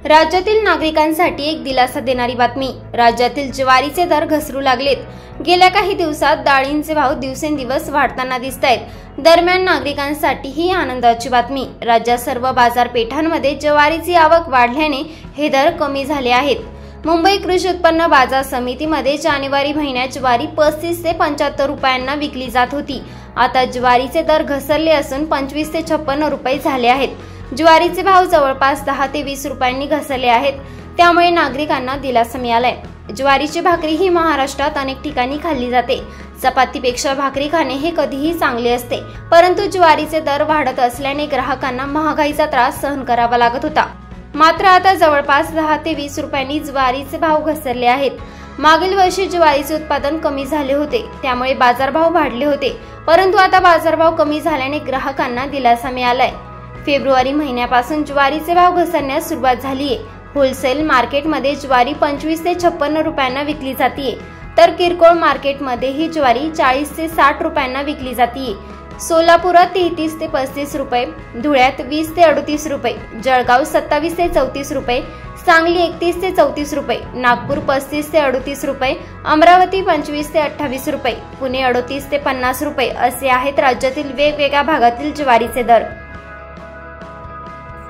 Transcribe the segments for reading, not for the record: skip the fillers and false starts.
राज्यातील नागरिकांसाठी एक दिलासा देणारी बातमी। राज्यातील ज्वारीचे दर घसरू लागलेत। गेल्या काही दिवसात डाळींचे भाव दिवसेंदिवस वाढताना दिसतायत। दरम्यान नागरिकांसाठी ही आनंदाची बातमी। राज्यात सर्व बाजारपेठांमध्ये ज्वारीची आवक वाढल्याने हे दर कमी झाले आहेत। मुंबई कृषी उत्पन्न बाजार समितीमध्ये जानेवारी महिन्यात ज्वारी 35 ते 75 रुपयांना विकली जात होती। आता ज्वारीचे दर घसरले असून 25 ते 56 रुपये झाले आहेत। ज्वारीचे भाव जवळपास 10 ते 20 रुपयांनी घसरले आहेत। त्यामुळे नागरिकांना दिलासा मिळालाय। ज्वारीची भाकरी ही महाराष्ट्रात अनेक ठिकाणी खाल्ली जाते। चपातीपेक्षा भाकरी खाणे हे कधीही चांगले असते, परंतु ज्वारीचे दर वाढत असल्याने ग्राहकांना महागाईचा त्रास सहन करावा लागत होता। मात्र आता जवळपास 10 ते 20 रुपयांनी ज्वारीचे भाव घसरले आहेत। मागील वर्षी ज्वारीचे उत्पादन कमी झाले होते, त्यामुळे बाजारभाव वाढले होते, परंतु आता बाजारभाव कमी झाल्याने ग्राहकांना दिलासा मिळालाय। फेब्रुवारी महिन्यापासून ज्वारीचे भाव घसरण्यास सुरुवात झालीये। होलसेल मार्केटमध्ये ज्वारी 25 ते 56 रुपयांना विकली जाते, तर किरकोळ मार्केटमध्ये ही ज्वारी 40 ते 60 रुपयांना विकली जाते। सोलापुरात 33 ते 35 रुपये, धुळ्यात 20 ते 38 रुपये, जळगाव 27 ते 34 रुपये, सांगली 31 ते 34 रुपये, नागपूर 35 ते 38 रुपये, अमरावती 25 ते 28 रुपये, पुणे 38 ते 50 रुपये असे आहेत राज्यातील वेगवेगळ्या भागातील ज्वारीचे दर।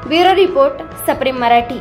ब्युरो रिपोर्ट, सप्रेम मराठी।